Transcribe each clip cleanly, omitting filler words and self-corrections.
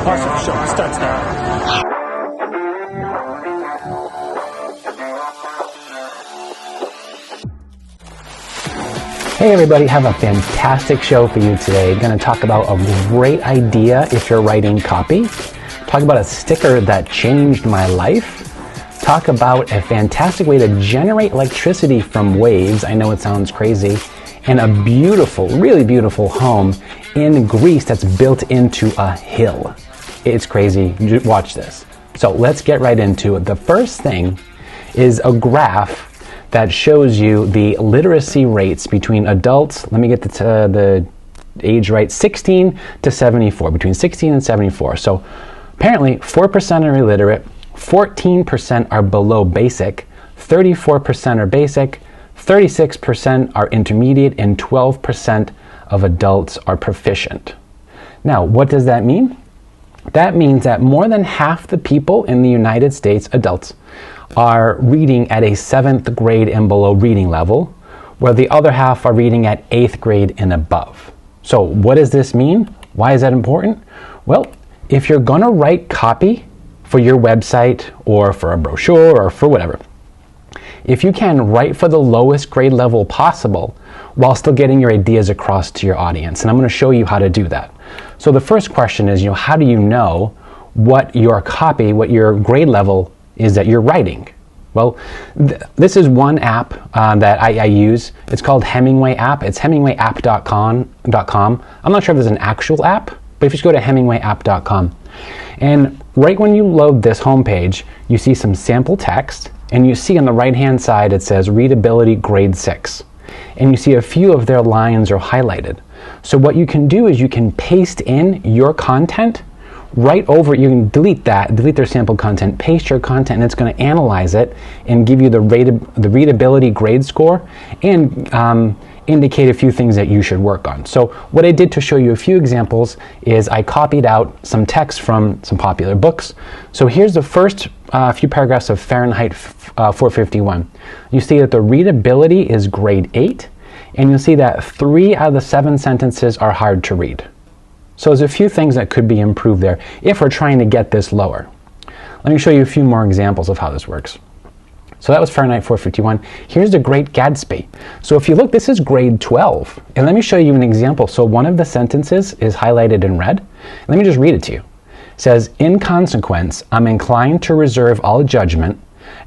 Apostrophe show starts now. Hey everybody, have a fantastic show for you today. I'm going to talk about a great idea if you're writing copy. Talk about a sticker that changed my life. Talk about a fantastic way to generate electricity from waves. I know it sounds crazy. And a beautiful, really beautiful home in Greece that's built into a hill. It's crazy. Watch this. So let's get right into it. The first thing is a graph that shows you the literacy rates between adults. Let me get the age right. 16 to 74, between 16 and 74. So apparently 4% are illiterate, 14% are below basic, 34% are basic, 36% are intermediate, and 12% of adults are proficient. Now, what does that mean? That means that more than half the people in the United States, adults, are reading at a 7th grade and below reading level, where the other half are reading at 8th grade and above. So what does this mean? Why is that important? Well, if you're going to write copy for your website or for a brochure or for whatever, if you can write for the lowest grade level possible while still getting your ideas across to your audience, and I'm going to show you how to do that. So the first question is, how do you know what your copy, what your grade level is that you're writing? Well, this is one app that I use. It's called Hemingway app. It's hemingwayapp.com. I'm not sure if there's an actual app, but if you just go to hemingwayapp.com, and right when you load this homepage, you see some sample text, and you see on the right-hand side it says Readability Grade 6. And you see a few of their lines are highlighted. So what you can do is you can paste in your content right over. You can delete their sample content, paste your content, and it's going to analyze it and give you the readability grade score and indicate a few things that you should work on. So what I did to show you a few examples is I copied out some text from some popular books. So here's the first few paragraphs of Fahrenheit 451. You see that the readability is grade 8, and you'll see that 3 out of the 7 sentences are hard to read. So there's a few things that could be improved there if we're trying to get this lower. Let me show you a few more examples of how this works. So that was Fahrenheit 451. Here's the Great Gatsby. So if you look, this is grade 12. And let me show you an example. So one of the sentences is highlighted in red. Let me just read it to you. It says, "In consequence, I'm inclined to reserve all judgment,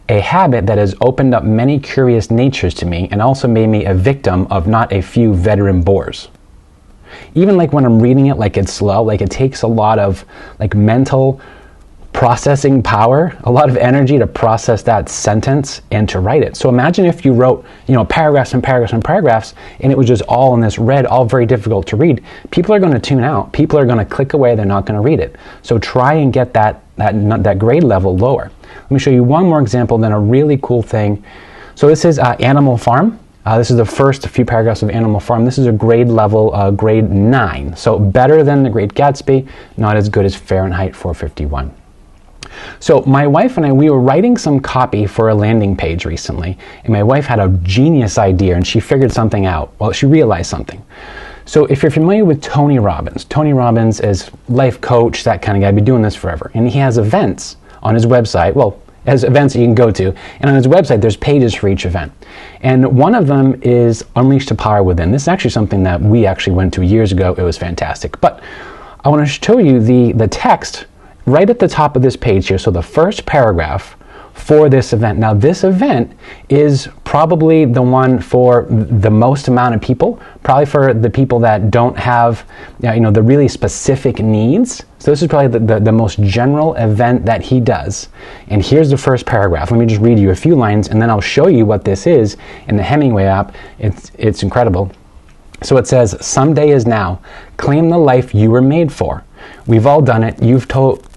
a habit that has opened up many curious natures to me and also made me a victim of not a few veteran bores." Even like when I'm reading it, like it's slow, like it takes a lot of like mental processing power, a lot of energy to process that sentence and to write it. So imagine if you wrote, paragraphs and paragraphs and paragraphs, and it was just all in this red, all very difficult to read. People are going to tune out. People are going to click away. They're not going to read it. So try and get that grade level lower. Let me show you one more example, then a really cool thing. So this is Animal Farm. This is the first few paragraphs of Animal Farm. This is a grade level, grade 9. So better than the Great Gatsby, not as good as Fahrenheit 451. So my wife and I, we were writing some copy for a landing page recently, and my wife had a genius idea, and she figured something out. Well, she realized something. So if you're familiar with Tony Robbins is life coach, that kind of guy, been doing this forever, and he has events on his website. Well, as events that you can go to, and on his website there's pages for each event, and one of them is Unleash the Power Within. This is actually something that we actually went to years ago. It was fantastic, but I want to show you the text right at the top of this page here. So the first paragraph for this event. Now this event is probably the one for the most amount of people, probably for the people that don't have the really specific needs. So this is probably the most general event that he does. And here's the first paragraph. Let me just read you a few lines, and then I'll show you what this is in the Hemingway app. It's incredible. So it says, "Someday is now. Claim the life you were made for. We've all done it.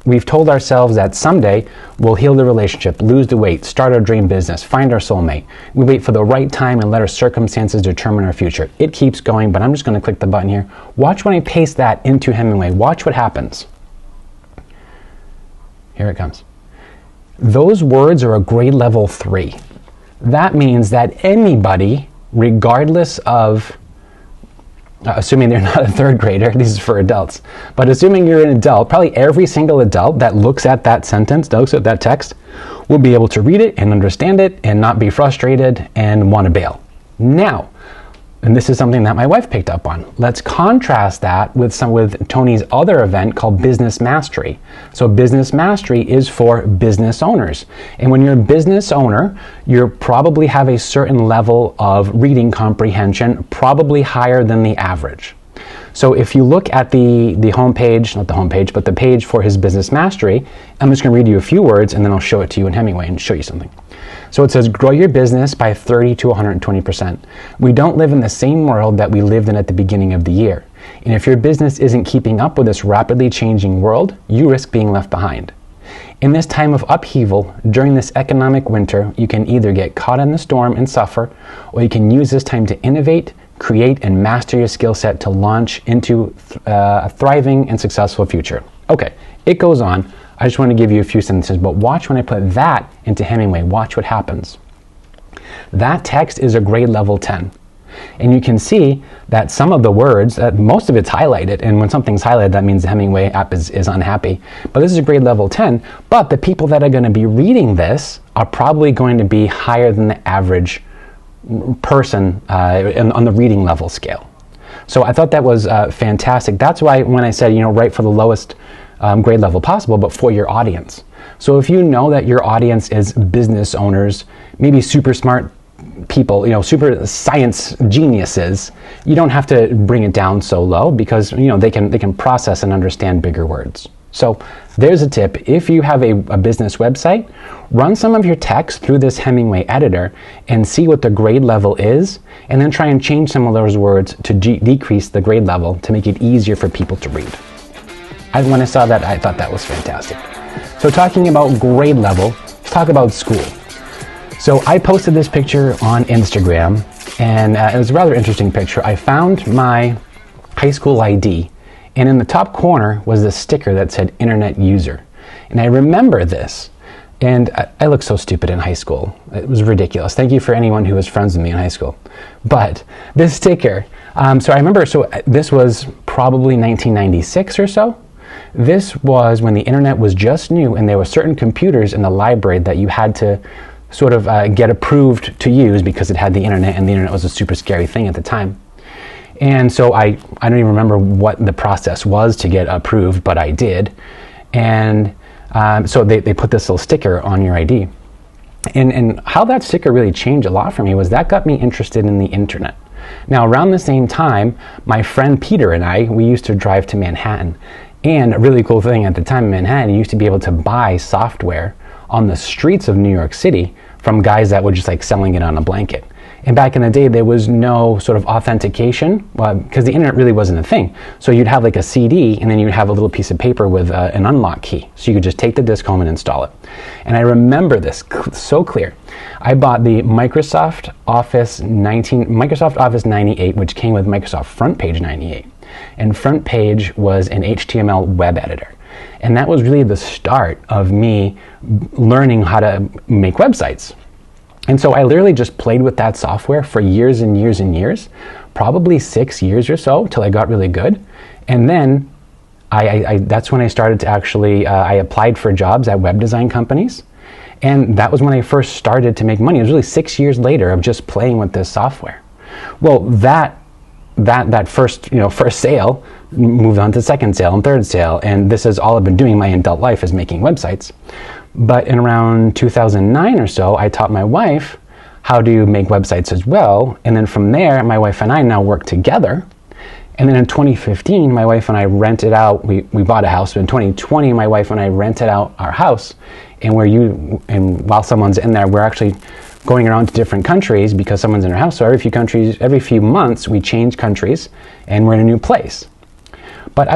We've told ourselves that someday we'll heal the relationship, lose the weight, start our dream business, find our soulmate. We wait for the right time and let our circumstances determine our future." It keeps going, but I'm just going to click the button here. Watch when I paste that into Hemingway. Watch what happens. Here it comes. Those words are a grade level 3. That means that anybody, regardless of assuming they're not a third grader, this is for adults, but assuming you're an adult, probably every single adult that looks at that sentence, that looks at that text, will be able to read it and understand it and not be frustrated and want to bail. Now, and this is something that my wife picked up on. Let's contrast that with Tony's other event called Business Mastery. So Business Mastery is for business owners. And when you're a business owner, you probably have a certain level of reading comprehension, probably higher than the average. So if you look at the homepage, not the homepage, but the page for his Business Mastery, I'm just going to read you a few words and then I'll show it to you in Hemingway and show you something. So it says, grow your business by 30 to 120%. We don't live in the same world that we lived in at the beginning of the year. And if your business isn't keeping up with this rapidly changing world, you risk being left behind. In this time of upheaval, during this economic winter, you can either get caught in the storm and suffer, or you can use this time to innovate, create, and master your skill set to launch into a thriving and successful future. Okay, it goes on. I just want to give you a few sentences, but watch when I put that into Hemingway. Watch what happens. That text is a grade level 10. And you can see that some of the words, most of it's highlighted, and when something's highlighted, that means the Hemingway app is unhappy. But this is a grade level 10, but the people that are going to be reading this are probably going to be higher than the average person on the reading level scale. So I thought that was fantastic. That's why when I said, write for the lowest grade level possible, but for your audience. So if you know that your audience is business owners, maybe super smart people, super science geniuses, you don't have to bring it down so low because they can process and understand bigger words. So there's a tip. If you have a business website, run some of your text through this Hemingway editor and see what the grade level is, and then try and change some of those words to decrease the grade level to make it easier for people to read. When I saw that, I thought that was fantastic. So talking about grade level, let's talk about school. So I posted this picture on Instagram, and it was a rather interesting picture. I found my high school ID, and in the top corner was this sticker that said Internet User. And I remember this, and I looked so stupid in high school. It was ridiculous. Thank you for anyone who was friends with me in high school. But this sticker, so I remember, this was probably 1996 or so. This was when the internet was just new, and there were certain computers in the library that you had to sort of get approved to use because it had the internet, and the internet was a super scary thing at the time. And so I don't even remember what the process was to get approved, but I did. And so they put this little sticker on your ID. And how that sticker really changed a lot for me was that got me interested in the internet. Now, around the same time, my friend Peter and I, we used to drive to Manhattan. And a really cool thing at the time in Manhattan, you used to be able to buy software on the streets of New York City from guys that were just like selling it on a blanket. And back in the day, there was no sort of authentication because the internet really wasn't a thing. So you'd have like a CD, and then you'd have a little piece of paper with an unlock key. So you could just take the disc home and install it. And I remember this so clear. I bought the Microsoft Office 98, which came with Microsoft Front Page 98. And Front Page was an HTML web editor. And that was really the start of me learning how to make websites. And so I literally just played with that software for years and years and years, probably 6 years or so till I got really good. And then that's when I started to actually, I applied for jobs at web design companies. And that was when I first started to make money. It was really 6 years later of just playing with this software. Well, that first sale moved on to second sale and third sale, and this is all I've been doing my adult life is making websites. But in around 2009 or so, I taught my wife how to make websites as well, and then from there, my wife and I now work together. And then in 2015, my wife and I rented out, we bought a house, but in 2020, my wife and I rented out our house, and while someone's in there, we're actually going around to different countries because someone's in our house. So every few months, we change countries, and we're in a new place. But I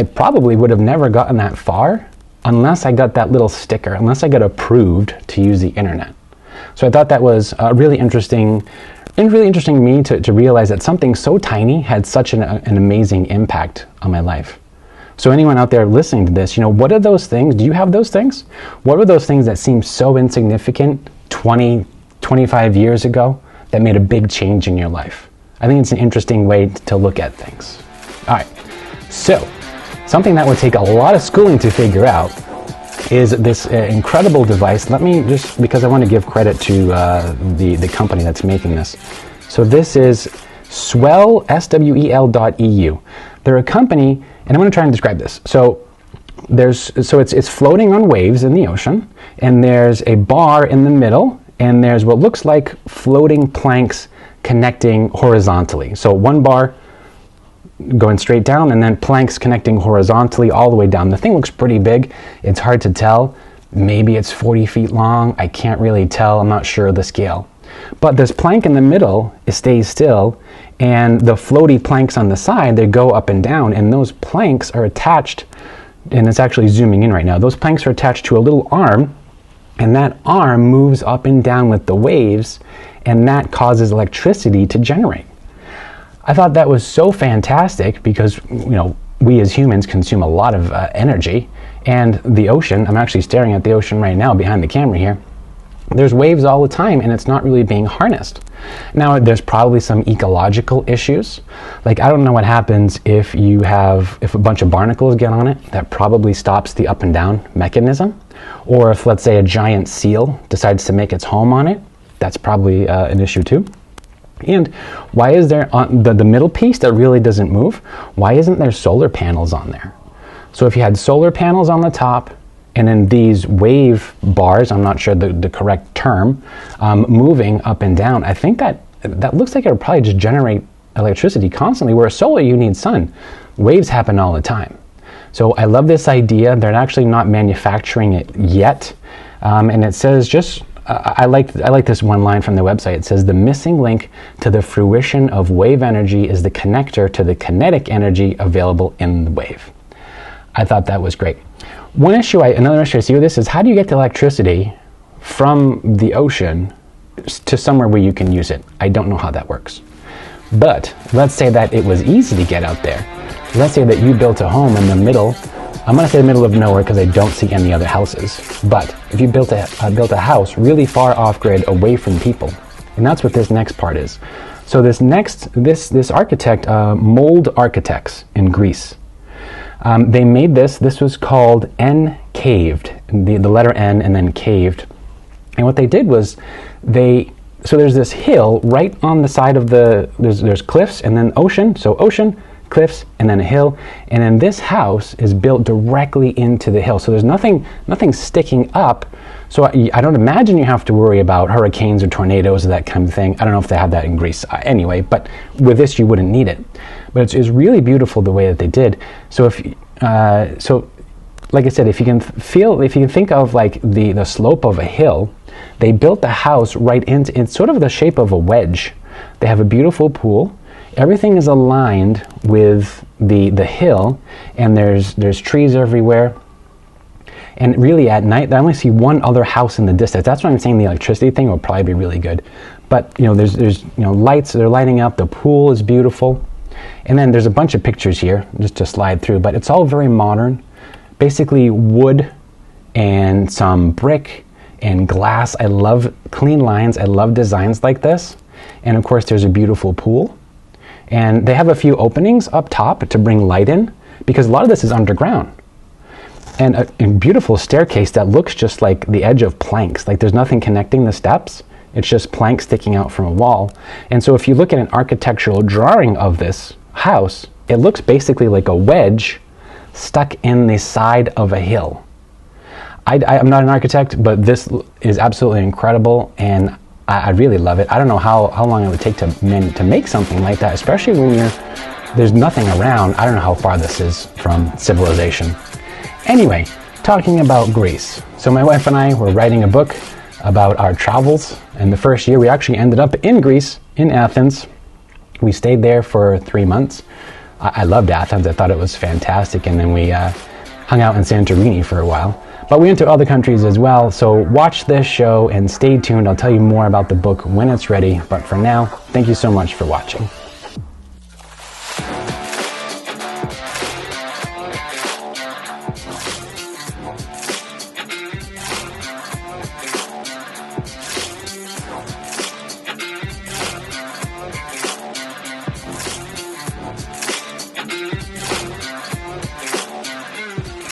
probably would have never gotten that far unless I got that little sticker, unless I got approved to use the internet. So I thought that was really interesting to me to realize that something so tiny had such an amazing impact on my life. So anyone out there listening to this, what are those things? Do you have those things? What were those things that seemed so insignificant 20, 25 years ago that made a big change in your life? I think it's an interesting way to look at things. All right, so something that would take a lot of schooling to figure out is this incredible device. Let me just, because I want to give credit to the company that's making this. So this is Swell, SWEL.eu. They're a company, and I'm going to try and describe this. So it's floating on waves in the ocean, and there's a bar in the middle, and there's what looks like floating planks connecting horizontally. So one bar going straight down, and then planks connecting horizontally all the way down. The thing looks pretty big. It's hard to tell. Maybe it's 40 feet long. I can't really tell. I'm not sure of the scale. But this plank in the middle, it stays still, and the floaty planks on the side, they go up and down, and those planks are attached, and it's actually zooming in right now. Those planks are attached to a little arm, and that arm moves up and down with the waves, and that causes electricity to generate. I thought that was so fantastic because, we as humans consume a lot of energy, and the ocean, I'm actually staring at the ocean right now behind the camera here, there's waves all the time, and it's not really being harnessed. Now, there's probably some ecological issues. Like, I don't know what happens if a bunch of barnacles get on it. That probably stops the up and down mechanism. Or if, let's say, a giant seal decides to make its home on it, that's probably an issue too. And why is there, on the middle piece that really doesn't move, why isn't there solar panels on there? So if you had solar panels on the top, and then these wave bars, I'm not sure the correct term, moving up and down, I think that looks like it would probably just generate electricity constantly, whereas solar, you need sun. Waves happen all the time. So I love this idea. They're actually not manufacturing it yet. And it says I like this one line from the website. It says, the missing link to the fruition of wave energy is the connector to the kinetic energy available in the wave. I thought that was great. Another issue I see with this is, how do you get the electricity from the ocean to somewhere where you can use it? I don't know how that works. But let's say that it was easy to get out there. Let's say that you built a home in the middle, I'm going to say the middle of nowhere because I don't see any other houses. But if you built a house really far off grid, away from people, and that's what this next part is. So this architect, Mold Architects in Greece, they made this was called N-caved, the letter N and then caved. And what they did was so there's this hill right on the side of there's cliffs and then ocean, so ocean, cliffs, and then a hill, and then this house is built directly into the hill. So there's nothing sticking up, so I don't imagine you have to worry about hurricanes or tornadoes or that kind of thing. I don't know if they have that in Greece anyway, but with this you wouldn't need it. But it's really beautiful the way that they did. So like I said, if you can think of like the slope of a hill, they built the house right into, it's sort of the shape of a wedge. They have a beautiful pool. Everything is aligned with the hill, and there's trees everywhere. And really at night, I only see one other house in the distance. That's why I'm saying the electricity thing will probably be really good. But there's lights, they're lighting up, the pool is beautiful. And then there's a bunch of pictures here, just to slide through, but it's all very modern. Basically wood and some brick and glass. I love clean lines, I love designs like this. And of course there's a beautiful pool. And they have a few openings up top to bring light in, because a lot of this is underground. And a beautiful staircase that looks just like the edge of planks, like there's nothing connecting the steps. It's just planks sticking out from a wall. And so if you look at an architectural drawing of this house, it looks basically like a wedge stuck in the side of a hill. I'm not an architect, but this is absolutely incredible, and I really love it. I don't know how long it would take to make something like that, especially when there's nothing around. I don't know how far this is from civilization. Anyway, talking about Greece. So my wife and I were writing a book about our travels, and the first year we actually ended up in Greece, in Athens. We stayed there for 3 months. I loved Athens. I thought it was fantastic, and then we hung out in Santorini for a while. But we went to other countries as well, so watch this show and stay tuned. I'll tell you more about the book when it's ready. But for now, thank you so much for watching.